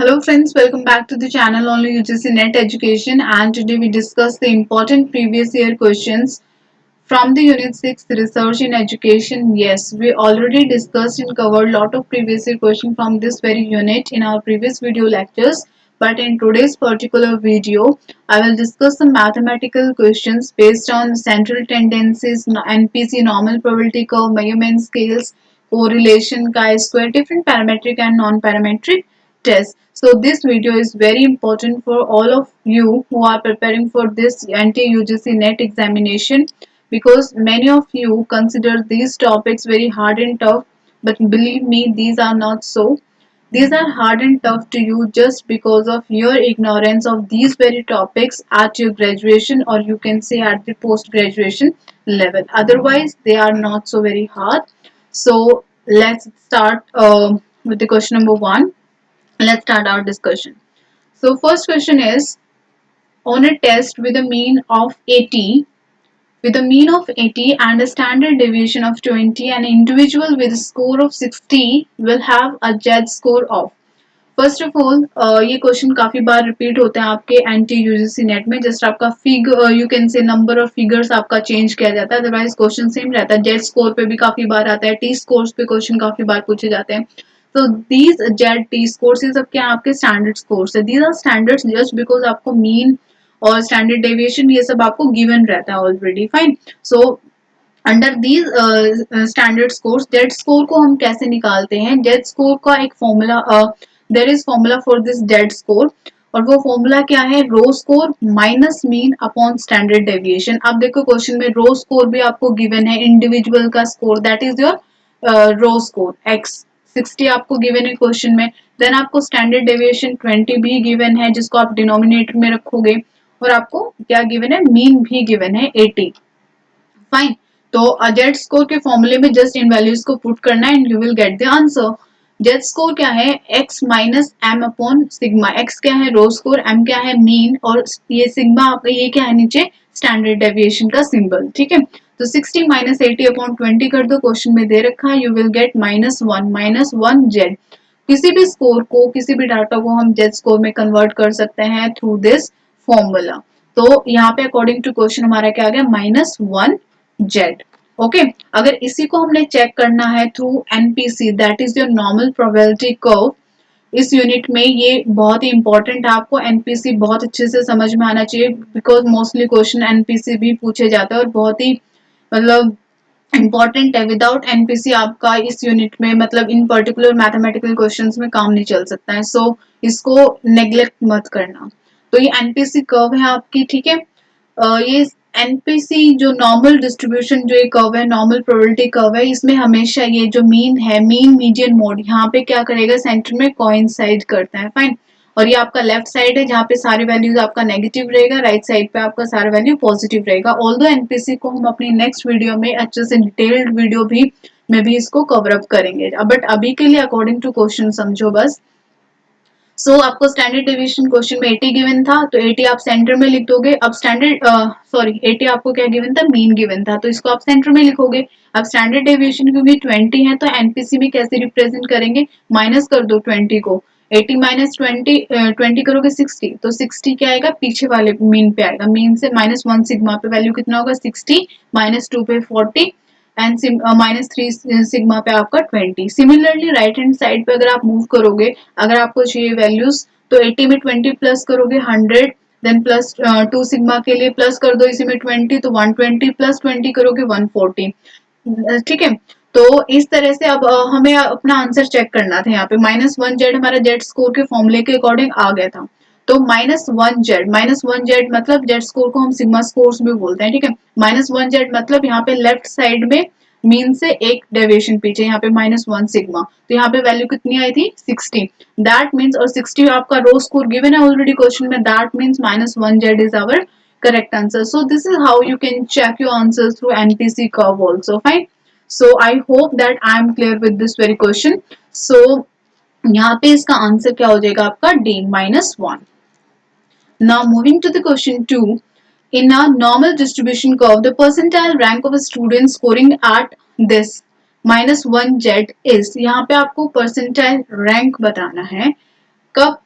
Hello friends, welcome back to the channel on UGC Net Education, and today we discuss the important previous year questions from the Unit 6 Research in Education. Yes, we already discussed and covered a lot of previous year questions from this very unit in our previous video lectures. But in today's particular video, I will discuss some mathematical questions based on central tendencies, NPC, normal probability curve, measurement scales, correlation, chi-square, different parametric and non-parametric tests. So this video is very important for all of you who are preparing for this anti-UGC NET examination, because many of you consider these topics very hard and tough, but believe me, these are not so. These are hard and tough to you just because of your ignorance of these very topics at your graduation, or you can say at the post graduation level. Otherwise, they are not so very hard. So let's start with the question number one. Let's start our discussion. So first question is, on a test with a mean of 80, and a standard deviation of 20, an individual with a score of 60 will have a Z score of. First of all ये question काफी बार repeat होते हैं आपके anti UGC net में. Just आपका figure, you can say number of figures आपका change किया जाता है, अदरवाइज क्वेश्चन सेम रहता है. जेड स्कोर पे भी काफी बार आता है, टी स्कोर्स पे क्वेश्चन काफी बार पूछे जाते हैं. तो दीज जेड टी स्कोर्स ये सब क्या आपके स्टैंडर्ड स्कोर्स है. These are standards just because आपको मीन और स्टैंडर्ड डेविएशन ये सब आपको गिवन रहता है already. Fine. So under these standard scores, Z score को हम कैसे निकालते हैं? जेड स्कोर का एक formula, there is formula for this Z score, और वो फॉर्मूला क्या है? Raw score minus mean upon standard deviation. अब देखो क्वेश्चन में रो स्कोर भी आपको गिवन है, इंडिविजुअल का score, that is your raw score X 60 आपको गिवन है क्वेश्चन में. देन आपको स्टैंडर्ड डेविएशन 20 भी गिवन है, जिसको आप डिनोमिनेटर में रखोगे, और आपको क्या गिवन है? मीन भी गिवन है 80. फाइन. तो जेड स्कोर के फॉर्मूले में जस्ट इन वैल्यूज को पुट करना है and you will get the answer. Z score क्या है? x minus M upon sigma. x क्या है? रो स्कोर, m क्या है? मीन, और ये सिग्मा आपका ये क्या है? नीचे स्टैंडर्ड डेविएशन का सिंबल. ठीक है. तो 60 माइनस 80 अपॉन 20 कर दो, क्वेश्चन में दे रखा है. You will gate -1 Z. किसी भी स्कोर को, किसी भी डाटा को हम जेड स्कोर में कन्वर्ट कर सकते हैं थ्रू दिस फॉर्मूला. तो यहाँ पे अकॉर्डिंग टू क्वेश्चन हमारा क्या आ गया? -1 जेड. ओके. अगर इसी को हमने चेक करना है through NPC, that is your normal probability curve, इस यूनिट में ये बहुत ही इंपॉर्टेंट है. आपको एनपीसी बहुत अच्छे से समझ में आना चाहिए, बिकॉज मोस्टली क्वेश्चन एनपीसी भी पूछे जाते हैं और बहुत ही मतलब इंपॉर्टेंट है. विदाउट एनपीसी आपका इस यूनिट में मतलब इन पर्टिकुलर मैथमेटिकल क्वेश्चंस में काम नहीं चल सकता है. सो इसको नेग्लेक्ट मत करना. तो ये एनपीसी कर्व है आपकी. ठीक है. ये एनपीसी जो नॉर्मल डिस्ट्रीब्यूशन, जो ये कर्व है, नॉर्मल प्रोबेबिलिटी कर्व है, इसमें हमेशा ये जो मीन है, मीन मीडियन मोड, यहाँ पे क्या करेगा? सेंटर में कोइंसाइड करता है. फाइन. और ये आपका लेफ्ट साइड है, जहाँ पे सारे वैल्यूज आपका नेगेटिव रहेगा, राइट साइड पे आपका सारा वैल्यू पॉजिटिव रहेगा. ऑल्दो एनपीसी को हम अपनी नेक्स्ट वीडियो में अच्छे से डिटेल्ड वीडियो भी में भी इसको कवर अप करेंगे. बट अभी के लिए अकॉर्डिंग टू क्वेश्चन समझो बस. सो आपको स्टैंडर्ड डेविएशन क्वेश्चन में 80 गिवन था, तो 80 आप सेंटर में लिख दोगे. अब स्टैंडर्ड 80 आपको क्या गिवन था? मीन गिवन था, तो इसको आप सेंटर में लिखोगे. अब स्टैंडर्ड डेविएशन क्योंकि 20 है, तो एनपीसी में कैसे रिप्रेजेंट करेंगे? माइनस कर दो 20 को. 80 माइनस 20 करोगे 60, तो 60 क्या आएगा? पीछे वाले मीन पे आएगा. मीन से -1 सिग्मा पे वैल्यू कितना होगा? 60, -2 पे 40, एंड -3 सिग्मा पे आपका 20. सिमिलरली राइट हैंड साइड पे अगर आप मूव करोगे, अगर आपको चाहिए वैल्यूज, तो 80 में 20 प्लस करोगे 100, देन प्लस 2 सिग्मा के लिए प्लस कर दो इसी में 20, तो 120 प्लस 20 करोगे 140. ठीक है. तो इस तरह से अब हमें अपना आंसर चेक करना था. यहाँ पे -1 जेड हमारा जेड स्कोर के फॉर्मूले के अकॉर्डिंग आ गया था. तो -1 जेड मतलब जेड स्कोर को हम सिग्मा स्कोर्स भी बोलते हैं. ठीक है. -1 जेड मतलब यहाँ पे लेफ्ट साइड में मीन से एक डेविएशन पीछे, यहाँ पे -1 सिग्मा, तो यहाँ पे वैल्यू कितनी आई थी? 60. दैट मीन्स, और 60 आपका रो स्कोर गिवन है ऑलरेडी क्वेश्चन में, that means -1 Z is our correct answer. So this is how you can check your answers through NPC curve also. Fine. So I hope that I am clear with this very question. So यहाँ पे इसका answer क्या हो जाएगा आपका? D -1. Now moving to the question 2. In a normal distribution curve, the percentile rank of a student scoring at this -1 Z is. यहाँ पे आपको percentile rank बताना है. कब?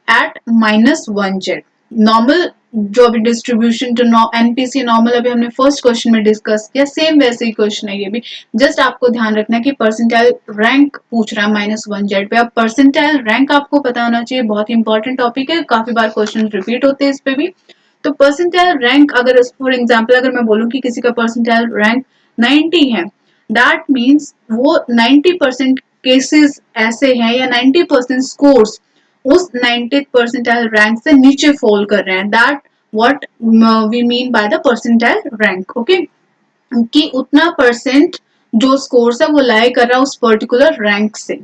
Eight -1z। नॉर्मल जो अभी डिस्ट्रीब्यूशन जो एनपीसी नॉर्मल अभी हमने फर्स्ट क्वेश्चन में डिस्कस किया, सेम वैसे ही क्वेश्चन है ये भी। जस्ट आपको ध्यान रखना है कि परसेंटाइल रैंक पूछ रहा है -1z पे। अब परसेंटाइल रैंक आपको पता होना चाहिए, बहुत ही इंपॉर्टेंट टॉपिक है, काफी बार क्वेश्चन रिपीट होते हैं इस पे भी। तो परसेंटाइल रैंक अगर फॉर एग्जाम्पल अगर मैं बोलूँ कि किसी का परसेंटाइल रैंक 90 है, दैट मीन्स वो 90% केसेस ऐसे हैं या 90% स्कोर्स उस 90th परसेंटाइल रैंक से नीचे फॉल कर रहे हैं। That what we mean by the percentile rank. Okay, कि उतना परसेंट जो स्कोर्स है वो लाई कर रहा है उस पर्टिकुलर रैंक से।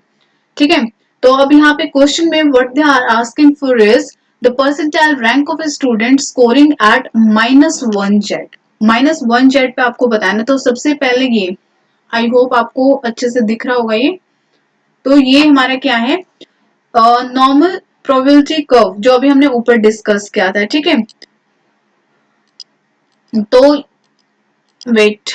ठीक है, तो अब यहाँ पे क्वेश्चन में what they are asking for is the percentile rank of a student scoring at -1z। -1z पे आपको बताना, तो सबसे पहले ये आई होप आपको अच्छे से दिख रहा होगा ये। तो ये हमारा क्या है, नॉर्मल प्रोबेबिलिटी कर्व जो अभी हमने ऊपर डिस्कस किया था। ठीक है, तो वेट,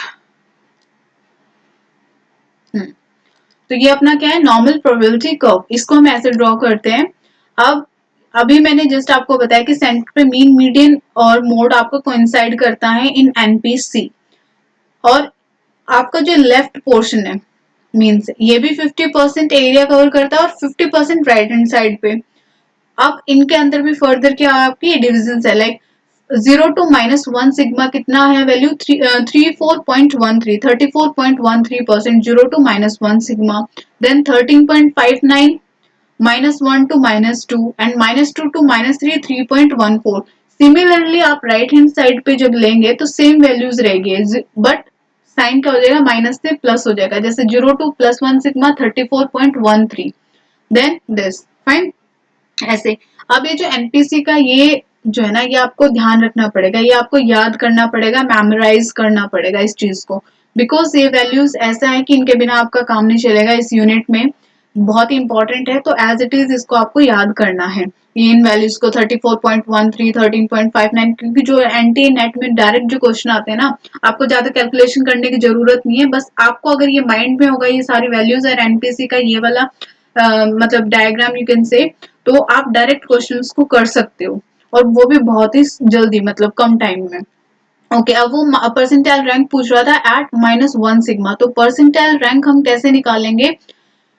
तो ये अपना क्या है, नॉर्मल प्रोबेबिलिटी कर्व, इसको हम ऐसे ड्रॉ करते हैं। अब अभी मैंने जस्ट आपको बताया कि सेंटर पे मीन, मीडियन और मोड आपको कोइंसाइड करता है इन एनपीसी। और आपका जो लेफ्ट पोर्शन है मीन्स ये भी 50% एरिया कवर करता है और 50% राइट हैंड साइड पे। अब इनके अंदर भी फर्दर क्या आपकी डिविजन है, लाइक 0 टू -1 सिग्मा कितना है value, 34.13 0 to -1 sigma. Then 13.59 -1 to -2 and -2 to -3 3.14। Similarly आप राइट हैंड साइड पे जब लेंगे तो सेम वैल्यूज रहेगी, बट साइन क्या हो जाएगा, माइनस से प्लस हो जाएगा। जैसे 0 to +1 sigma 34.13, then this, fine, ऐसे। अब ये जो एनपीसी का ये जो है ना, ये आपको ध्यान रखना पड़ेगा, ये आपको याद करना पड़ेगा, मेमोराइज करना पड़ेगा इस चीज को, बिकॉज ये वैल्यूज ऐसा है कि इनके बिना आपका काम नहीं चलेगा इस यूनिट में, बहुत ही इंपॉर्टेंट है। तो एज इट इज इसको आपको याद करना है, इन वैल्यूज को 34.13 13.59, क्योंकि जो एनटी नेट में डायरेक्ट जो क्वेश्चन आते हैं ना, आपको ज्यादा कैलकुलेशन करने की जरूरत नहीं है। बस आपको अगर ये माइंड में होगा ये सारी वैल्यूज और एनपीसी का ये वाला मतलब डायग्राम यू कैन से, तो आप डायरेक्ट क्वेश्चंस को कर सकते हो, और वो भी बहुत ही जल्दी, मतलब कम टाइम में। ओके, अब वो परसेंटाइल रैंक पूछ रहा था एट -1 सिग्मा। तो परसेंटाइल रैंक हम कैसे निकालेंगे,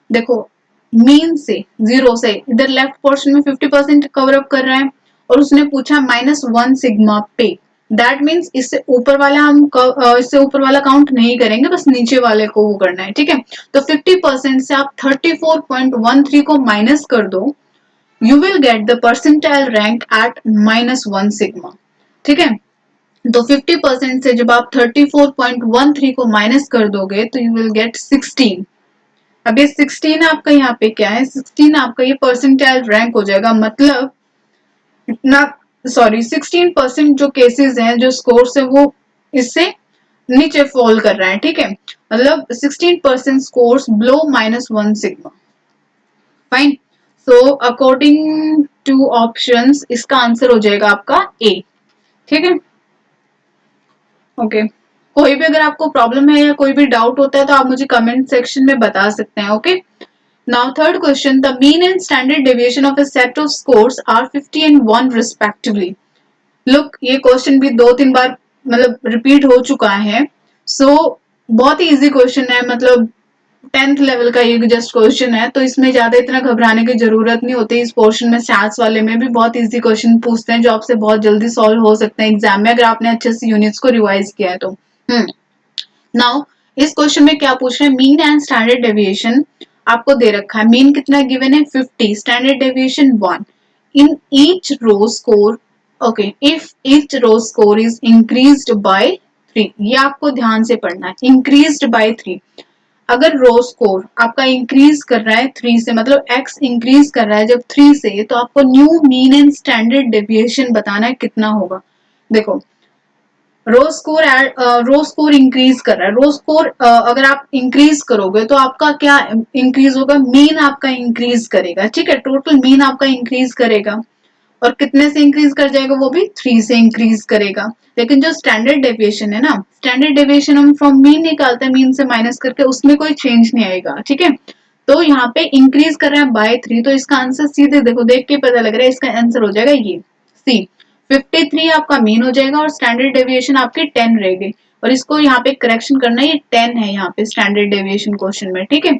देखो मीन से, जीरो से, इधर लेफ्ट पोर्शन में 50% कवर अप कर रहा है और उसने पूछा -1 सिग्मा पे। दैट मीन्स इससे ऊपर वाला हम इससे ऊपर वाला काउंट नहीं करेंगे, बस नीचे वाले को वो करना है। ठीक है, तो 50% से आप 34.13 को माइनस कर दो, you will get the percentile rank at -1 sigma. ठीक है, तो 50% से जब आप 34.13 को माइनस कर दोगे तो यू विल गेट 16। अब ये 16 आपका यहाँ पे क्या है, 16 आपका ये परसेंटाइल रैंक हो जाएगा। मतलब इतना, सॉरी, 16% जो केसेस हैं, जो स्कोर्स है, वो इससे नीचे फॉल कर रहा है। ठीक है, मतलब 16% scores below -1 sigma. Fine, so according two options इसका आंसर हो जाएगा आपका ए। ठीक है, ओके, कोई भी अगर आपको प्रॉब्लम है या कोई भी डाउट होता है तो आप मुझे कमेंट सेक्शन में बता सकते हैं। Okay, now third question, the mean and standard deviation of a set of scores are 50 and 1 respectively. Look, ये क्वेश्चन भी 2-3 बार मतलब रिपीट हो चुका है। बहुत ही इजी क्वेश्चन है, मतलब 10th लेवल का ये जस्ट क्वेश्चन है, तो इसमें ज्यादा इतना घबराने की जरूरत नहीं होती। इस पोर्शन में स्टैट्स वाले में भी बहुत इजी क्वेश्चन पूछते हैं जो आपसे बहुत जल्दी सॉल्व हो सकते हैं एग्जाम में, अगर आपने अच्छे से यूनिट्स को रिवाइज किया है तो। नाउ इस क्वेश्चन में क्या पूछ रहे हैं, मीन एंड स्टैंडर्ड डेविएशन आपको दे रखा है। मीन कितना गिवन है 50, standard deviation 1 in each raw score. Okay, if each raw score is increased by 3, ये आपको ध्यान से पढ़ना है, इंक्रीज्ड बाय 3। अगर रो स्कोर आपका इंक्रीज कर रहा है 3 से, मतलब x इंक्रीज कर रहा है जब 3 से, तो आपको new mean and standard deviation बताना है कितना होगा। देखो, रो स्कोर इंक्रीज कर रहा है, रो स्कोर अगर आप इंक्रीज करोगे तो आपका क्या इंक्रीज होगा, मीन आपका इंक्रीज करेगा। ठीक है, टोटल मीन आपका इंक्रीज करेगा, और कितने से इंक्रीज कर जाएगा, वो भी 3 से इंक्रीज करेगा। लेकिन जो स्टैंडर्ड डेविएशन है ना, स्टैंडर्ड डेविएशन हम फ्रॉम मीन निकालते हैं, मीन से माइनस करके, उसमें कोई चेंज नहीं आएगा। ठीक है, तो यहाँ पे इंक्रीज कर रहे हैं बाय 3, तो इसका आंसर सीधे देखो, देख के पता लग रहा है इसका आंसर हो जाएगा ये सी। 53 आपका मीन हो जाएगा और स्टैंडर्ड डेविएशन आपकी 10 रह गई, और इसको यहाँ पे करेक्शन करना है, ये 10 है यहाँ पे स्टैंडर्ड डेविएशन क्वेश्चन में, ठीक है।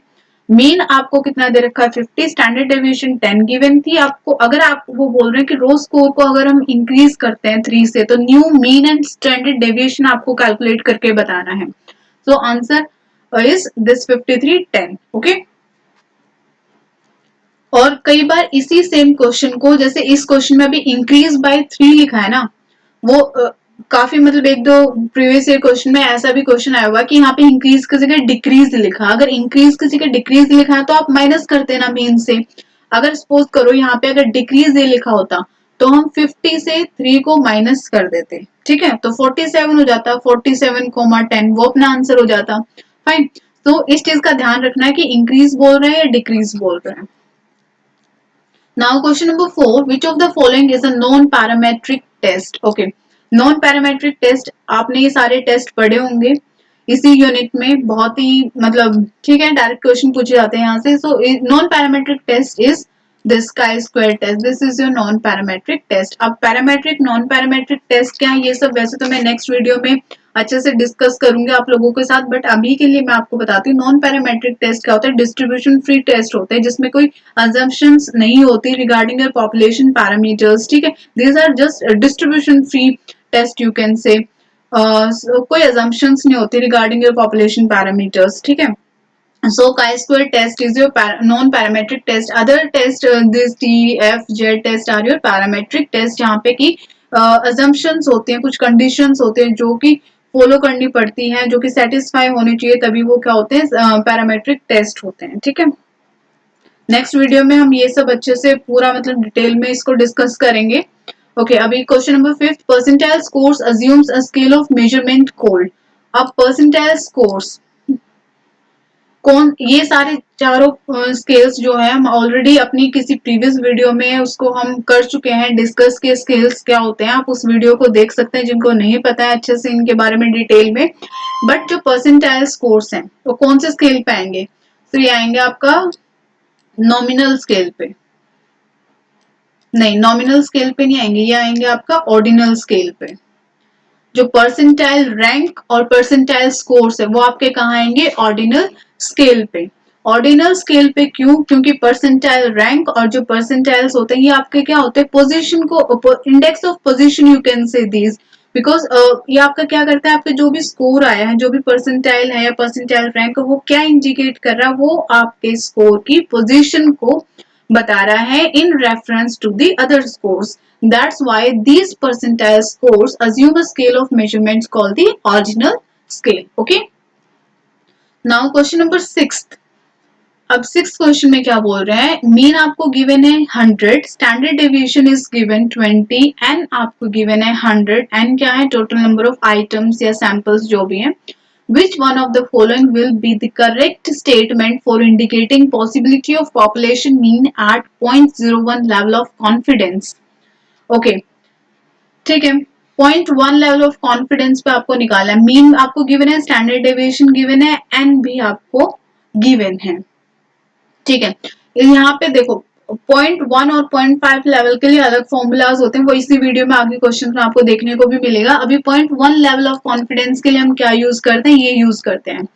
मीन आपको कितना दे रखा है 50, स्टैंडर्ड डेविएशन 10 गिवन थी आपको। अगर आप वो बोल रहे हैं कि रो स्कोर को अगर हम इंक्रीज करते हैं 3 से, तो new mean and standard deviation आपको कैलकुलेट करके बताना है। So answer is this 53 10। Okay, और कई बार इसी सेम क्वेश्चन को, जैसे इस क्वेश्चन में अभी इंक्रीज बाय 3 लिखा है ना, वो काफी मतलब एक दो प्रीवियस ईयर क्वेश्चन में ऐसा भी क्वेश्चन आया हुआ कि यहाँ पे इंक्रीज की जगह डिक्रीज लिखा। अगर इंक्रीज की जगह डिक्रीज लिखा है तो आप माइनस करते ना मीन से। अगर सपोज करो यहाँ पे अगर डिक्रीज ये लिखा होता तो हम 50 से 3 को माइनस कर देते, ठीक है, तो 47 हो जाता, 47,10 वो अपना आंसर हो जाता। फाइन, तो इस चीज का ध्यान रखना है कि इंक्रीज बोल रहे हैं या डिक्रीज बोल रहे हैं। Now question number 4, which of the following is a non-parametric test? Okay, non-parametric test आपने ये सारे टेस्ट पढ़े होंगे इसी यूनिट में, बहुत ही मतलब ठीक है, डायरेक्ट क्वेश्चन पूछे जाते हैं यहाँ से। So non parametric test is this chi square test, this is your non parametric test. अब पैरामेट्रिक नॉन पैरामेट्रिक टेस्ट क्या है ये सब वैसे तो मैं नेक्स्ट वीडियो में अच्छे से डिस्कस करूंगी आप लोगों के साथ, बट अभी के लिए मैं आपको बताती हूँ नॉन पैरामेट्रिक टेस्ट क्या होता है। डिस्ट्रीब्यूशन फ्री टेस्ट होते हैं जिसमें कोई assumptions नहीं होती regarding your population parameters, ठीक है, these are just distribution free test you can say। so, कोई assumptions नहीं होती regarding your population parameters, ठीक है। So chi-square test is your non-parametric test. Other test this T, F, Z test are your parametric test, जहाँ पे कि assumptions होते हैं, कुछ conditions होते हैं जो कि फॉलो करनी पड़ती हैं, जो कि सेटिस्फाई होनी चाहिए, तभी वो क्या होते हैं पैरामेट्रिक टेस्ट होते हैं, ठीक है। नेक्स्ट वीडियो में हम ये सब अच्छे से पूरा मतलब डिटेल में इसको डिस्कस करेंगे। ओके, अभी question number 5, percentile scores assumes a scale of measurement called. अब परसेंटाइल स्कोर्स कौन, ये सारे चारों स्केल्स जो है हम ऑलरेडी अपनी किसी प्रीवियस वीडियो में उसको हम कर चुके हैं डिस्कस के स्केल्स क्या होते हैं, आप उस वीडियो को देख सकते हैं जिनको नहीं पता है अच्छे से इनके बारे में डिटेल में। बट जो परसेंटाइल स्कोर्स हैं वो कौन से स्केल पे आएंगे, तो ये आएंगे आपका नॉमिनल स्केल पे, नहीं नॉमिनल स्केल पे नहीं आएंगे, ये आएंगे आपका ऑर्डिनल स्केल पे। जो परसेंटाइल रैंक और परसेंटाइल स्कोर्स है वो आपके कहाँ आएंगे, ऑर्डिनल स्केल पे। ऑर्डिनल स्केल पे क्यों, क्योंकि परसेंटाइल रैंक और जो परसेंटाइल्स होते हैं ये आपके क्या होते हैं, पोजीशन को, index of position you can say this, because ये आपका क्या करता है, आपके जो भी स्कोर आया है, जो भी परसेंटाइल है या परसेंटाइल रैंक, वो क्या इंडिकेट कर रहा है, वो आपके स्कोर की पोजीशन को बता रहा है in reference to the other scores. That's why these percentile scores assume a scale of measurements called the ordinal scale. Okay. Now question number 6. अब 6 क्वेश्चन में क्या बोल रहे हैं, मीन आपको गिवन है 100, standard deviation is given 20, N आपको given है 100, एन क्या है, टोटल नंबर ऑफ आइटम्स या सैंपल्स जो भी हैं। Which one of the following will be the correct statement for indicating possibility of population mean at 0.01 level of confidence? Okay, ठीक है, 0.1 लेवल ऑफ कॉन्फिडेंस पे आपको निकालना है। मीन आपको गिवन है, स्टैंडर्ड डेविएशन गिवन है, एन भी आपको गिवन है, ठीक है। यहाँ पे देखो 0.1 और 0.5 लेवल के लिए अलग फॉर्मूलाज होते हैं, वो इसी वीडियो में आगे क्वेश्चन में आपको देखने को भी मिलेगा। अभी 0.1 लेवल ऑफ कॉन्फिडेंस के लिए हम क्या यूज करते हैं, ये यूज करते हैं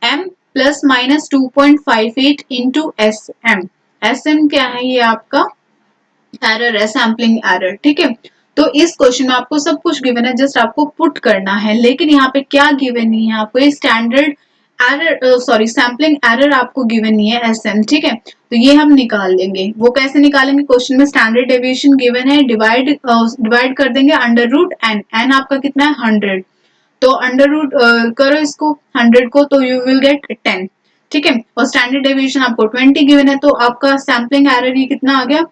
m plus minus 2.58 into S M. S M क्या है, ये आपका एरर है, सैम्पलिंग एरर, ठीक है। तो इस क्वेश्चन में आपको सब कुछ गिवन है, जस्ट आपको पुट करना है, लेकिन यहाँ पे क्या गिवन नहीं है आपको, ये standard error sorry sampling error आपको गिवन नहीं है एसएम, ठीक है। तो ये हम निकाल लेंगे, वो कैसे निकालेंगे, क्वेश्चन में स्टैंडर्ड डेविएशन गिवन है, डिवाइड कर देंगे अंडर रूट एन, एन आपका कितना है 100, तो अंडर रूट करो इसको 100 को, तो यू विल गेट 10, ठीक है। और स्टैंडर्ड डेविएशन आपको 20 गिवन है, तो आपका सैम्पलिंग एरर ये कितना आ गया,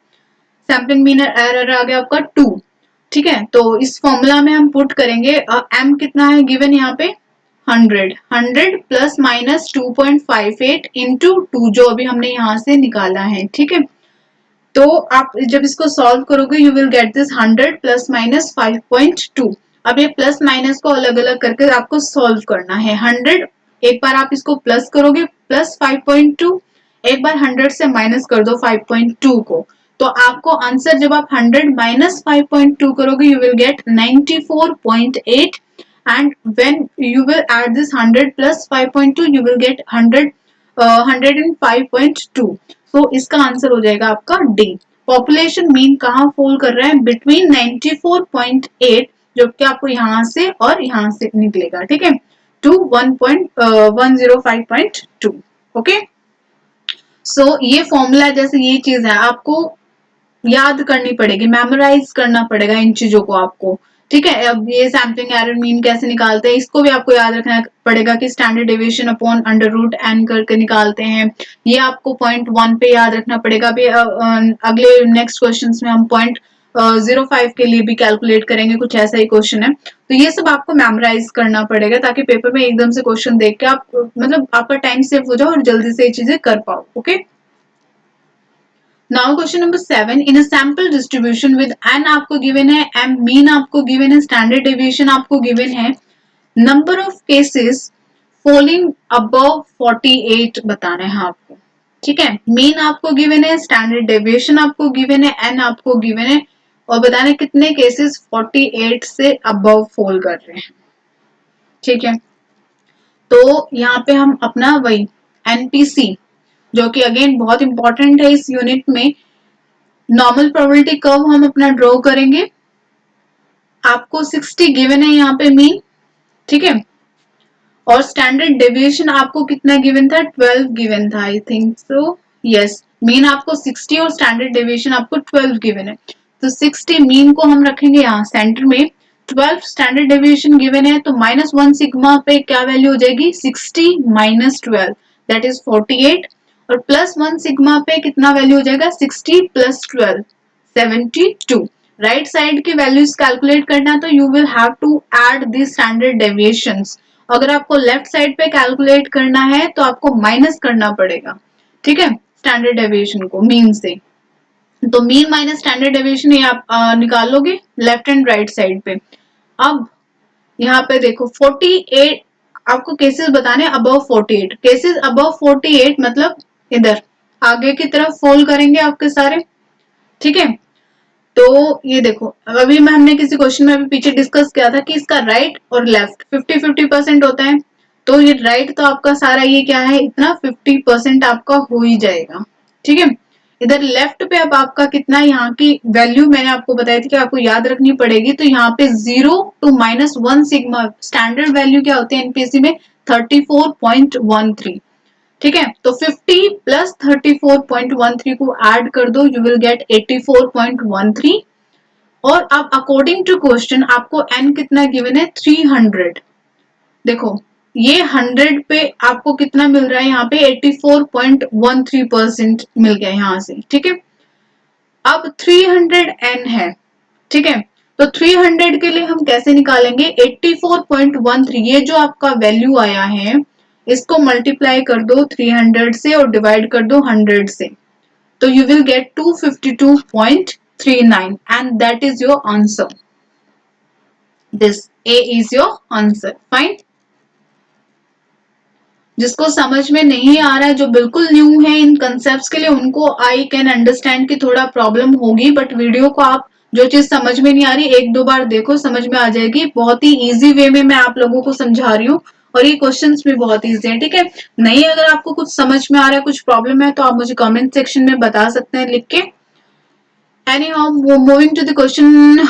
सैम्पलिंग मीन एरर आ गया आपका 2, ठीक है। तो इस फॉर्मूला में हम पुट करेंगे एम कितना है गिवन यहाँ पे 100 प्लस माइनस 2.58 इंटू 2 जो अभी हमने यहाँ से निकाला है, ठीक है। तो आप जब इसको सॉल्व करोगे you will get this 100 plus minus 5.2। अब ये प्लस माइनस को अलग अलग करके आपको सॉल्व करना है। 100 एक बार आप इसको प्लस करोगे प्लस 5.2, एक बार 100 से माइनस कर दो 5.2 को, तो आपको आंसर जब आप 100 माइनस 5.2 करोगे you will gate 94.8 and when you will add this 100 plus 5.2 you will get 105.2. so इसका आंसर हो जाएगा आपका डी। पॉपुलेशन मीन कहाँ फॉल कर रहा है, बिटवीन 94.8 जो कि आपको यहाँ से और यहाँ से निकलेगा, ठीक है, टू 105.2। ओके, सो ये फॉर्मूला जैसे ये चीज है आपको याद करनी पड़ेगी, मेमोराइज करना पड़ेगा इन चीजों को आपको, ठीक है। अब ये सैम्पलिंग एरर मीन कैसे निकालते हैं इसको भी आपको याद रखना पड़ेगा कि standard deviation upon under root N करके निकालते हैं, ये आपको पॉइंट 1 पे याद रखना पड़ेगा। अभी अगले नेक्स्ट क्वेश्चन में हम पॉइंट 0.5 के लिए भी कैलकुलेट करेंगे, कुछ ऐसा ही क्वेश्चन है। तो ये सब आपको मेमोराइज करना पड़ेगा ताकि पेपर में एकदम से क्वेश्चन देख के आप मतलब आपका टाइम सेव हो जाओ और जल्दी से ये चीजें कर पाओ। Okay, now question number 7, in a sample distribution with N आपको गिवन है, एम मीन आपको गिवन है, स्टैंडर्ड डेविएशन आपको गिवन है, number of cases falling above 48 बताना है आपको, ठीक है। मीन आपको गिवन है, स्टैंडर्ड डेविएशन आपको गिवन है, एन आपको गिवन है और बताना है कितने केसेस 48 से अबव फॉल कर रहे हैं, ठीक है। तो यहाँ पे हम अपना वही एनपीसी जो कि अगेन बहुत इंपॉर्टेंट है इस यूनिट में, नॉर्मल प्रोबेबिलिटी कर्व हम अपना ड्रॉ करेंगे। आपको 60 गिवन है यहाँ पे मीन, ठीक है, और स्टैंडर्ड डेविएशन आपको कितना गिवन था, 12 गिवन था I think so, yes. Mean आपको 60 और स्टैंडर्ड डेविएशन आपको 12 गिवन है, तो 60 मीन को हम रखेंगे यहाँ सेंटर में, 12 स्टैंडर्ड डेविएशन गिवन है, तो -1 सिग्मा पे क्या वैल्यू हो जाएगी, 60 माइनस 12 दैट इज 48 और +1 सिग्मा पे कितना वैल्यू हो जाएगा, 60 प्लस 12 72। राइट साइड की वैल्यूज कैलकुलेट करना तो you will have to add the standard deviations. अगर आपको लेफ्ट साइड पे कैलकुलेट करना है तो आपको माइनस करना पड़ेगा, ठीक है, स्टैंडर्ड डेविएशन को मीन से। तो मीन माइनस स्टैंडर्ड डेविएशन ये आप निकाल लोगे लेफ्ट एंड राइट साइड पे। अब यहाँ पे देखो 48 आपको केसेस बताने अबव 48, केसेस अबव 48 मतलब इधर आगे की तरफ फॉल करेंगे आपके सारे, ठीक है। तो ये देखो अभी मैं हमने किसी क्वेश्चन में अभी पीछे डिस्कस किया था कि इसका राइट और लेफ्ट 50-50% होता है, तो ये राइट तो आपका सारा ये क्या है इतना 50% आपका हो ही जाएगा, ठीक है। इधर लेफ्ट पे अब आपका कितना, यहाँ की वैल्यू मैंने आपको बताई थी कि आपको याद रखनी पड़ेगी, तो यहाँ पे 0 to -1 सिग्मा स्टैंडर्ड वैल्यू क्या होती है एनपीसी में 34.13, ठीक है। तो 50 प्लस 34.13 को ऐड कर दो यू विल गेट 84.13 और अब अकॉर्डिंग टू क्वेश्चन आपको n कितना गिवन है 300। देखो ये 100 पे आपको कितना मिल रहा है, यहाँ पे 84.13% मिल गया यहाँ से, ठीक है। अब 300 n है, ठीक है, तो 300 के लिए हम कैसे निकालेंगे, 84.13 ये जो आपका वैल्यू आया है इसको मल्टीप्लाई कर दो 300 से और डिवाइड कर दो 100 से, तो you will get 252.39 and that is your answer. This A is your answer. Fine. जिसको समझ में नहीं आ रहा है, जो बिल्कुल न्यू है इन कंसेप्ट्स के लिए, उनको आई कैन अंडरस्टैंड कि थोड़ा प्रॉब्लम होगी, बट वीडियो को आप जो चीज समझ में नहीं आ रही 1-2 बार देखो समझ में आ जाएगी। बहुत ही इजी वे में मैं आप लोगों को समझा रही हूँ और ये क्वेश्चंस भी बहुत इजी हैं, ठीक है। नहीं अगर आपको कुछ समझ में आ रहा है, कुछ प्रॉब्लम है तो आप मुझे कमेंट सेक्शन में बता सकते हैं लिख के। Anyhow, moving to the question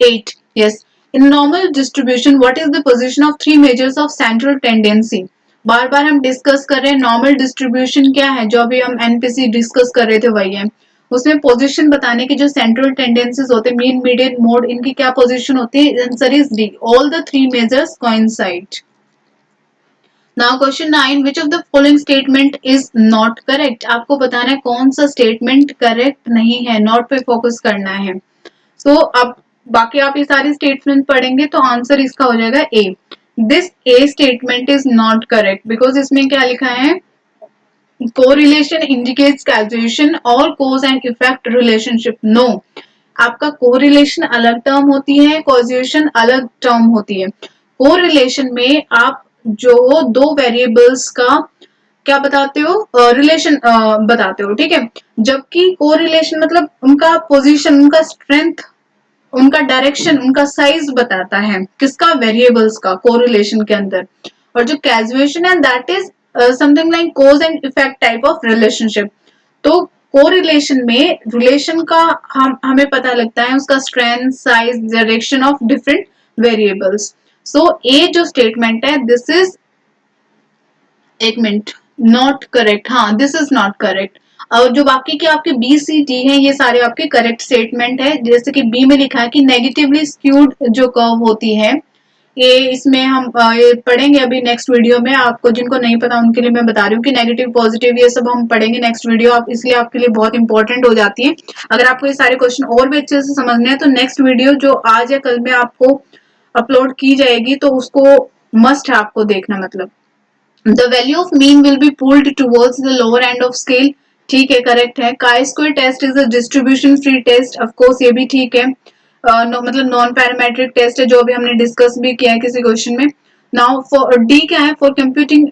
8. Yes, in normal distribution, what is the position of three measures of central tendency? बार बार हम डिस्कस कर रहे हैं नॉर्मल डिस्ट्रीब्यूशन क्या है, जो अभी हम एनपीसी डिस्कस कर रहे थे वही है। उसमें पोजीशन बताने की जो सेंट्रल टेंडेंसीज होते हैं मीन मीडियन मोड, इनकी क्या पोजीशन होती है, answer is D, all the three measures coincide. Now question 9, which of the following statement is not correct. आपको बताना है कौन सा स्टेटमेंट करेक्ट नहीं है, नॉट पे फोकस करना है। सो अब बाकी आप ये सारी स्टेटमेंट पढ़ेंगे तो आंसर इसका हो जाएगा A. This A statement is not correct because इसमें क्या लिखा है, कोरिलेशन इंडिकेट्स कैजुएशन और cause and effect relationship. No, आपका कोरिलेशन अलग टर्म होती है, कॉजुएशन अलग टर्म होती है। कोरिलेशन में आप जो दो वेरिएबल्स का क्या बताते हो, रिलेशन बताते हो, ठीक है। जबकि कोरिलेशन मतलब उनका पोजीशन, उनका स्ट्रेंथ, उनका डायरेक्शन, उनका साइज बताता है, किसका, वेरिएबल्स का, कोरिलेशन के अंदर। और जो कैजुएशन है that is something like cause and effect type of relationship. तो कोरिलेशन में रिलेशन का हमें पता लगता है उसका strength, size, direction of different variables. So ये जो स्टेटमेंट है दिस इज, एक मिनट, नॉट करेक्ट, हाँ दिस इज नॉट करेक्ट। और जो बाकी के आपके बी सी डी हैं ये सारे आपके करेक्ट स्टेटमेंट है। जैसे कि बी में लिखा है कि नेगेटिवली स्क्यूड जो कर्व होती है, ये इसमें हम ये पढ़ेंगे अभी नेक्स्ट वीडियो में। आपको जिनको नहीं पता उनके लिए मैं बता रही हूँ कि नेगेटिव पॉजिटिव ये सब हम पढ़ेंगे नेक्स्ट वीडियो, आप इसलिए आपके लिए बहुत इंपॉर्टेंट हो जाती है। अगर आपको ये सारे क्वेश्चन और भी अच्छे से समझने हैं तो नेक्स्ट वीडियो जो आज या कल में आपको अपलोड की जाएगी तो उसको मस्ट है आपको देखना। मतलब the value of mean will be pulled towards the lower end of scale, ठीक है, करेक्ट है। Chi square test is a distribution free test, of course ये भी ठीक है। मतलब नॉन पैरामेट्रिक टेस्ट है जो अभी हमने डिस्कस भी किया है किसी क्वेश्चन में। नाउ फॉर डी क्या है, फॉर कंप्यूटिंग,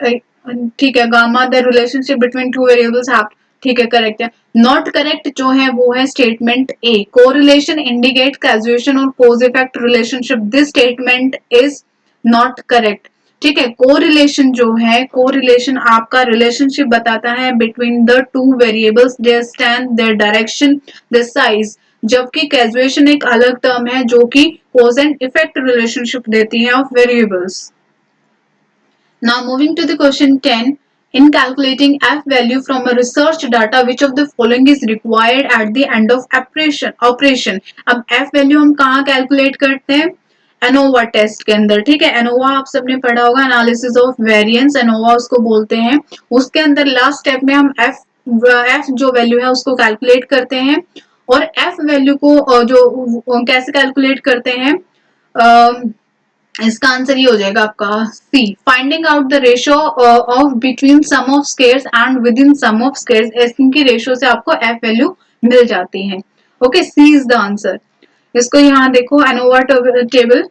ठीक है, gamma the relationship between two variables have, ठीक है, करेक्ट है। नॉट करेक्ट जो है वो है statement A, correlation indicate causation और cause effect relationship, this statement is not correct, ठीक है। कोरिलेशन जो है, कोरिलेशन आपका रिलेशनशिप बताता है between the two variables, their stand, their direction, their size. जबकि कैजुएशन एक अलग टर्म है जो कि कोज एंड इफेक्ट रिलेशनशिप देती है of variables. Now moving to the question 10. In calculating f value from a research data, which of the following is required at the end of operation? अब f value हम कहाँ calculate करते हैं, ANOVA test के अंदर, ठीक है। ANOVA आप सबने पढ़ा होगा, एनालिसिस ऑफ वेरिएंस, एनोवा उसको बोलते हैं। उसके अंदर लास्ट स्टेप में हम एफ जो वैल्यू है उसको कैलकुलेट करते हैं। और एफ वैल्यू को जो कैसे कैलकुलेट करते हैं, इसका आंसर ये हो जाएगा आपका C, finding out the ratio of between sum of squares and within sum of squares, इनकी रेशियो से आपको एफ वैल्यू मिल जाती है। Okay, C is the answer. इसको यहाँ देखो, एनोवा टेबल,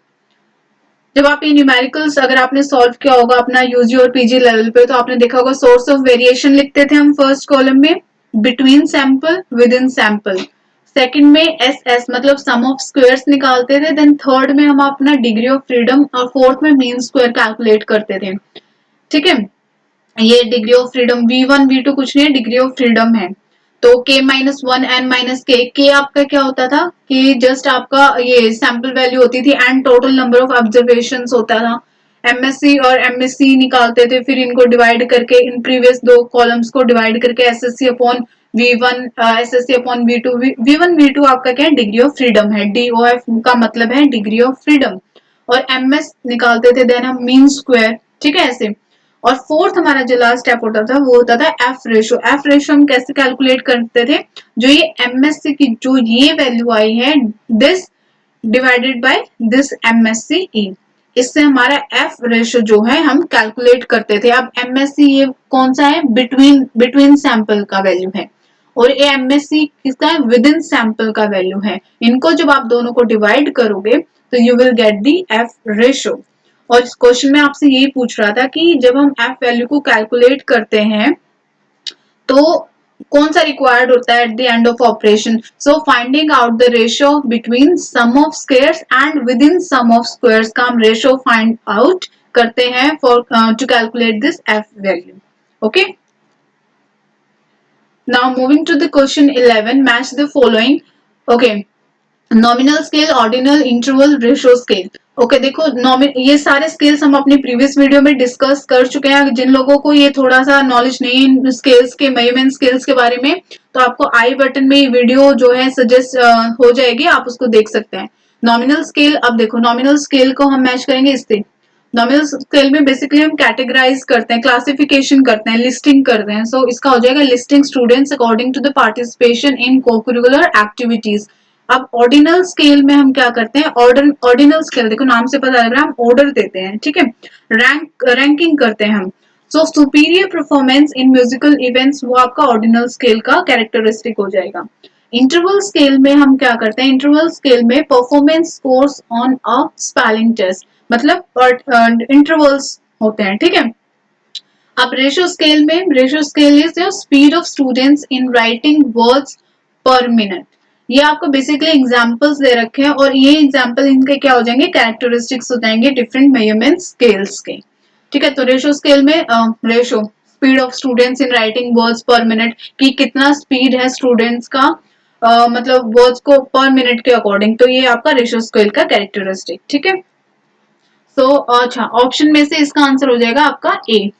जब आप ये न्यूमेरिकल्स अगर आपने सॉल्व किया होगा अपना यूजी और पीजी लेवल पे तो आपने देखा होगा सोर्स ऑफ वेरिएशन लिखते थे हम फर्स्ट कॉलम में, between sample, with in sample. Second में एस एस मतलब सम ऑफ स्क्वायर्स निकालते थे। देन थर्ड में हम अपना डिग्री ऑफ फ्रीडम, और फोर्थ में मीन स्क्वायर कैलकुलेट करते थे, ठीक है। ये degree of freedom V1 V2 कुछ नहीं है, डिग्री ऑफ फ्रीडम है। तो K-1 N-K आपका क्या होता था कि जस्ट आपका ये सैंपल वैल्यू होती थी and total number of observations होता था। MSc और MSc निकालते थे, फिर इनको डिवाइड करके इन प्रीवियस दो कॉलम्स को डिवाइड करके SSc upon V1, SSc upon V2, V1 V2 आपका क्या है, डिग्री ऑफ फ्रीडम है। DOF का मतलब है डिग्री ऑफ फ्रीडम। और MS निकालते थे देन हम मीन स्क्वायर, ठीक है, ऐसे। और फोर्थ हमारा जो लास्ट स्टेप होता था वो होता था एफ रेशो। एफ रेशो हम कैसे कैलकुलेट करते थे, जो ये एमएससी की जो ये वैल्यू आई है, this divided by this MSC E, इससे हमारा एफ रेशो जो है हम कैलकुलेट करते थे। अब एमएससी ये कौन सा है, बिटवीन सैंपल का वैल्यू है, और ये एमएससी किसका है, विद इन सैंपल का वैल्यू है। इनको जब आप दोनों को डिवाइड करोगे तो you will get the F ratio. और इस क्वेश्चन में आपसे यही पूछ रहा था कि जब हम एफ वैल्यू को कैलकुलेट करते हैं तो कौन सा रिक्वायर्ड होता है at the end of operation. So finding out the ratio between sum of squares and within sum of squares का हम रेशियो फाइंड आउट करते हैं for to calculate this F value. Okay, now moving to the question 11, match the following. Okay, nominal scale, ordinal, interval, ratio scale. Okay देखो, ये सारे scales हम अपनी previous video में डिस्कस कर चुके हैं। जिन लोगों को ये थोड़ा सा नॉलेज नहीं है स्केल्स के, मेजरमेंट स्केल्स के बारे में, तो आपको आई बटन में ये वीडियो जो है सजेस्ट हो जाएगी, आप उसको देख सकते हैं। नॉमिनल स्केल, अब देखो नॉमिनल स्केल को हम मैच करेंगे इससे। नॉमिनल स्केल में बेसिकली हम कैटेगराइज करते हैं, क्लासिफिकेशन करते हैं, लिस्टिंग करते हैं। सो इसका हो जाएगा listing students according to the participation in cocurricular activities. अब ऑर्डिनल स्केल में हम क्या करते हैं, ऑर्डिनल स्केल देखो नाम से पता लग रहा है हम ऑर्डर देते हैं, ठीक है, रैंकिंग करते हैं हम। सो superior performance in musical events वो आपका ऑर्डिनल स्केल का कैरेक्टरिस्टिक हो जाएगा। इंटरवल स्केल में हम क्या करते हैं, इंटरवल स्केल में performance scores on a spelling test, मतलब इंटरवल्स होते हैं, ठीक है। अब ratio scale is your speed of students in writing words per minute. ये आपको बेसिकली एग्जांपल्स दे रखे हैं और ये एग्जांपल इनके क्या हो जाएंगे, कैरेक्टरिस्टिक्स हो जाएंगे डिफरेंट मेजरमेंट स्केल्स के। ठीक है, तो रेशियो स्केल में ratio speed of students in writing words per minute कि कितना स्पीड है स्टूडेंट्स का मतलब वर्ड्स को पर मिनट के अकॉर्डिंग, तो ये आपका रेशियो स्केल का कैरेक्टरिस्टिक। ठीक है, सो अच्छा ऑप्शन में से इसका आंसर हो जाएगा आपका ए।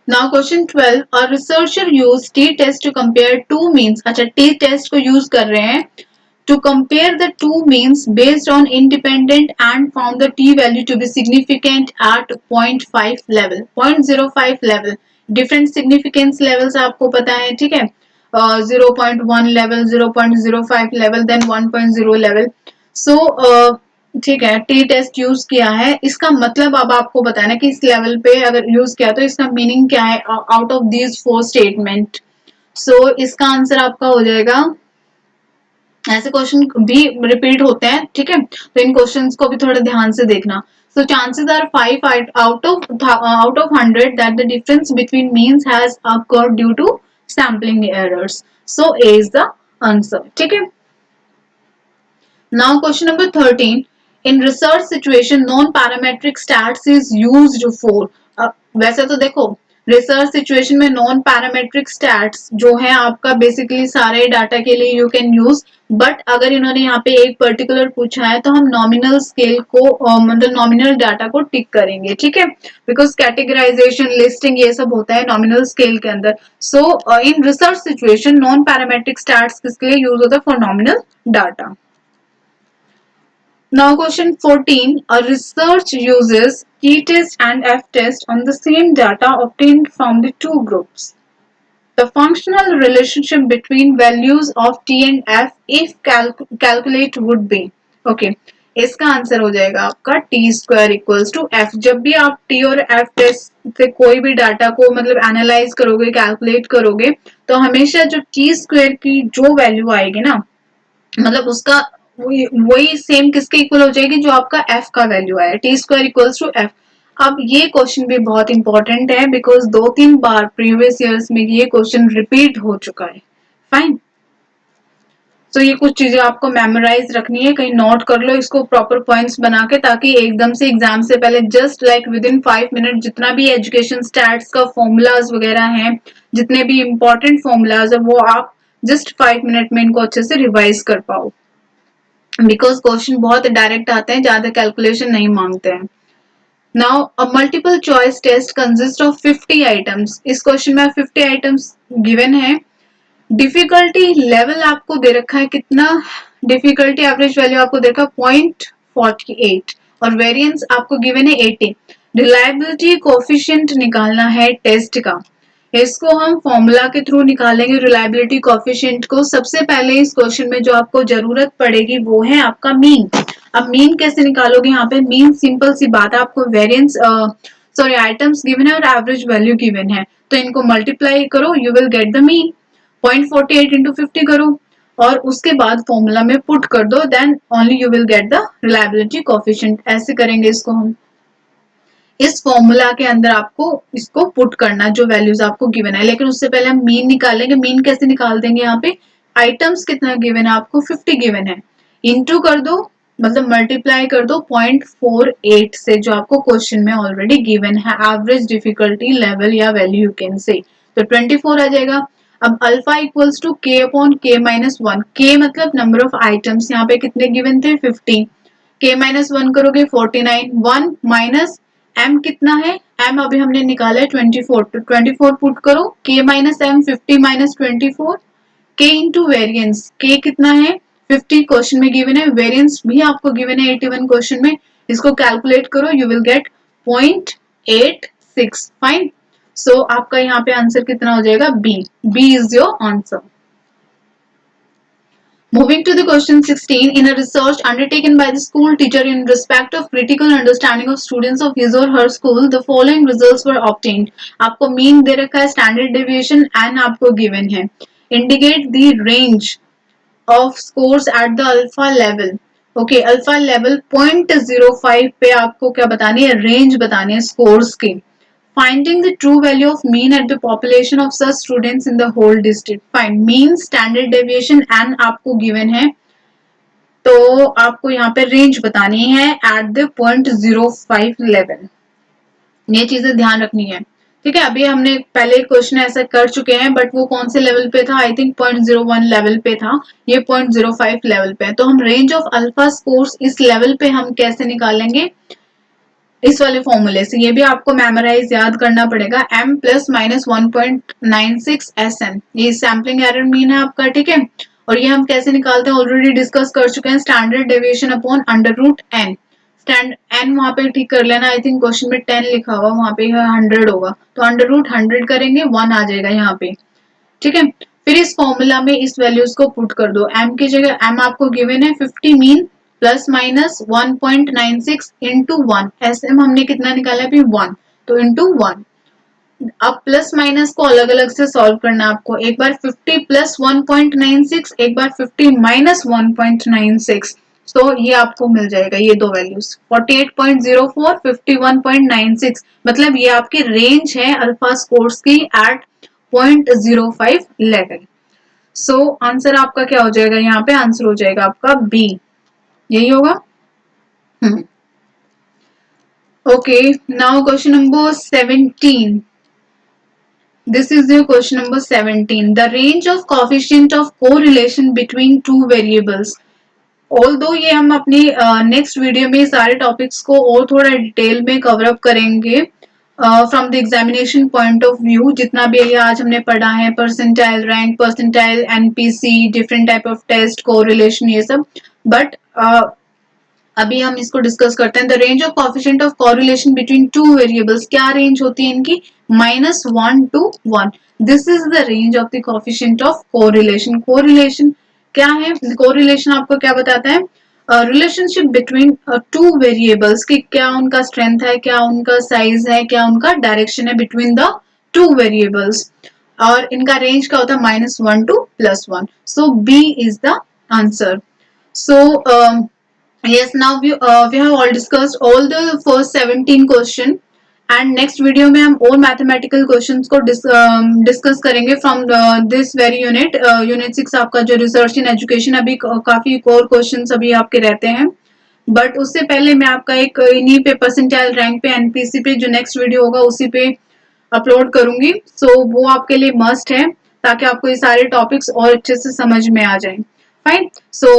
Now question 12, a researcher used t-test to compare two means। अच्छा t-test को यूज कर रहे हैं to compare the two means based on independent and found the t-value to be significant at 0.5 level, 0.05 level। different significance levels आपको पता है, ठीक है, 0.1 level, 0.05 level, then 1.0 level। so ठीक है, टी टेस्ट यूज किया है, इसका मतलब अब आपको बताना कि इस लेवल पे अगर यूज किया तो इसका मीनिंग क्या है out of these four statement. So इसका आंसर आपका हो जाएगा, ऐसे क्वेश्चन भी रिपीट होते हैं, ठीक है, तो इन क्वेश्चंस को भी थोड़ा ध्यान से देखना। So chances are 5 out of 100 that the difference between means has occurred due to sampling errors. So A is the answer. ठीक है, now question number 13. In research situation, non-parametric stats is used for। वैसे तो देखो research situation में non parametric stats जो है आपका basically सारे डाटा के लिए यू कैन यूज, बट अगर इन्होंने यहाँ पे एक पर्टिकुलर पूछा है तो हम नॉमिनल स्केल को मतलब नॉमिनल डाटा को टिक करेंगे, ठीक है, बिकॉज कैटेगराइजेशन लिस्टिंग ये सब होता है नॉमिनल स्केल के अंदर। So in research situation non parametric stats किसके लिए यूज होता है, for nominal data. Now question 14. A research uses t-test and f-test on the same data obtained from the two groups. The functional relationship between values of t and f if calculate would be। Okay, इसका answer हो जाएगा आपका T square equals to F. जब भी आप T और F test से कोई भी डाटा को मतलब एनालाइज करोगे, कैलकुलेट करोगे, तो हमेशा जो टी स्क्वायर की जो वैल्यू आएगी ना, मतलब उसका वही सेम किसके इक्वल हो जाएगी, जो आपका एफ का वैल्यू आया, T square equals to F. अब ये क्वेश्चन भी बहुत इंपॉर्टेंट है बिकॉज 2-3 बार प्रीवियस ईयर्स में ये क्वेश्चन रिपीट हो चुका है। फाइन, तो ये कुछ चीजें आपको मेमोराइज रखनी है, कहीं नोट कर लो इसको प्रॉपर पॉइंट्स बना के, ताकि एकदम से एग्जाम से पहले just like with in 5 minute जितना भी एजुकेशन स्टैट्स का फॉर्मूलाज वगैरह हैं, जितने भी इंपॉर्टेंट फॉर्मूलाज है, वो आप जस्ट 5 मिनट में इनको अच्छे से रिवाइज कर पाओ, बिकॉज क्वेश्चन बहुत डायरेक्ट आते हैं, ज्यादा कैलकुलेशन नहीं मांगते हैं। Now a multiple choice test consist of 50 items. इस क्वेश्चन में 50 आइटम्स गिवन है। डिफिकल्टी लेवल आपको दे रखा है कितना, डिफिकल्टी एवरेज वैल्यू आपको दे रखा है 0.48 और वेरिएंस आपको गिवन है 80। रिलायबिलिटी कोफिशिएंट निकालना है टेस्ट का, इसको हम फॉर्मूला के थ्रू निकालेंगे रिलायबिलिटी कोफिशिएंट को। सबसे पहले इस क्वेश्चन में जो आपको जरूरत पड़ेगी वो है आपका मीन। अब मीन कैसे निकालोगे, यहाँ पे मीन सिंपल सी बात है, आपको वेरिएंस सॉरी आइटम्स गिवन है और एवरेज वैल्यू गिवन है, तो इनको मल्टीप्लाई करो, you will get the mean. 0.48 into 50 करो और उसके बाद फॉर्मूला में पुट कर दो, then only you will get the reliability coefficient. ऐसे करेंगे इसको हम, इस फॉर्मूला के अंदर आपको इसको पुट करना जो वैल्यूज आपको गिवन है, लेकिन उससे पहले हम मीन निकालेंगे। मीन कैसे निकाल देंगे, यहाँ पे आइटम्स कितना गिवन है आपको 50 गिवन है, इंटू कर दो मतलब मल्टीप्लाई कर दो 0.48 से जो आपको क्वेश्चन में ऑलरेडी गिवन है, एवरेज डिफिकल्टी लेवल या वैल्यू यू कैन से, तो 24 आ जाएगा। अब अल्फा इक्वल्स टू के अपॉन के माइनस 1, के मतलब नंबर ऑफ आइटम्स, यहाँ पे कितने गिवन थे 50, के माइनस 1 करोगे 49, 1 माइनस m कितना है, m अभी हमने निकाला है 24, तो 24 पुट करो, k minus m 50 minus 24, k into variance, k कितना है 50 क्वेश्चन में गिवन है, वेरियंस भी आपको गिवन है 81 क्वेश्चन में, इसको कैलकुलेट करो, you will get 0.86। Fine, so आपका यहाँ पे आंसर कितना हो जाएगा, B. B is your answer. Moving to the question 16, in a research undertaken by the school teacher in respect of critical understanding of students of his or her school, the following results were obtained। आपको mean they रखा है, standard deviation and आपको given है। Indicate the range of scores at the alpha level. Okay, alpha level 0.05 पे आपको क्या बतानी है, रेंज बतानी है स्कोर्स की। finding the true value of mean at the population of such students in the whole district. Find mean, standard deviation and आपको given है, तो आपको यहाँ पे रेंज बतानी है at the 0.05 लेवल। ये चीजें ध्यान रखनी है, ठीक है। अभी हमने पहले क्वेश्चन ऐसा कर चुके हैं, बट वो कौन से लेवल पे था, आई थिंक 0.01 लेवल पे था, ये 0.05 लेवल पे है। तो हम रेंज ऑफ अल्फा स्कोर्स इस लेवल पे हम कैसे निकालेंगे, इस वाले फॉर्मूले से। ये भी आपको मेमोराइज याद करना पड़ेगा, m प्लस माइनस 1.96 SN, ये सैम्पलिंग एरर मीन है आपका, ठीक है। और ये हम कैसे निकालते हैं ऑलरेडी डिस्कस कर चुके हैं, standard deviation upon under root n। Stand n वहां पे ठीक कर लेना, आई थिंक क्वेश्चन में 10 लिखा हुआ, वहां पे 100 होगा, तो अंडर रूट 100 करेंगे, 1 आ जाएगा यहाँ पे, ठीक है। फिर इस फॉर्मूला में इस वैल्यूज को पुट कर दो, m की जगह m आपको गिवन है 50 mean plus minus 1.96 into 1, SM हमने कितना निकाला अभी 1, तो इंटू 1। अब प्लस माइनस को अलग अलग से सॉल्व करना है आपको, एक बार 50 प्लस 1.96, एक बार 50 माइनस 1.96, तो ये आपको मिल जाएगा ये दो वैल्यूज 48.04 51.96, मतलब ये आपकी रेंज है अल्फा स्कोर्स की एट 0.05 लेवल। सो आंसर आपका क्या हो जाएगा, यहाँ पे आंसर हो जाएगा आपका बी, यही होगा। Okay, now question number 17. This is your question number 17. The range of coefficient of correlation between two variables. Although ये हम अपनी नेक्स्ट वीडियो में सारे टॉपिक्स को और थोड़ा डिटेल में कवर अप करेंगे from the examination point of view, जितना भी ये आज हमने पढ़ा है, percentile rank, percentile NPC, different type of test, correlation, ये सब, बट अभी हम इसको डिस्कस करते हैं। The range of coefficient of correlation between two variables, क्या रेंज होती है इनकी, -1 to 1। This is the range of the coefficient of correlation. Correlation क्या है, कोरिलेशन आपको क्या बताता है, रिलेशनशिप बिटवीन टू वेरिएबल्स की, क्या उनका स्ट्रेंथ है, क्या उनका साइज है, क्या उनका डायरेक्शन है बिटवीन द टू वेरिएबल्स, और इनका रेंज क्या होता है -1 to +1। So B is the answer. So yes, now we have all discussed all the first 17 question, and next video में हम और मैथमेटिकल क्वेश्चंस को डिस्कस करेंगे from this very unit, unit 6 आपका जो रिसर्च इन एजुकेशन, अभी काफी और क्वेश्चंस अभी आपके रहते हैं, बट उससे पहले मैं आपका एक इन्हीं पे परसेंटाइल रैंक पे एनपीसी पे जो नेक्स्ट वीडियो होगा उसी पे अपलोड करूंगी, सो वो आपके लिए मस्ट है, ताकि आपको ये सारे टॉपिक्स और अच्छे से समझ में आ जाए। Fine, so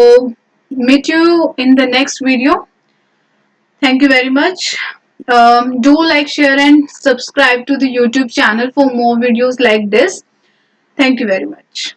meet you in the next video. Thank you very much. Do like, share and subscribe to the YouTube channel for more videos like this. Thank you very much.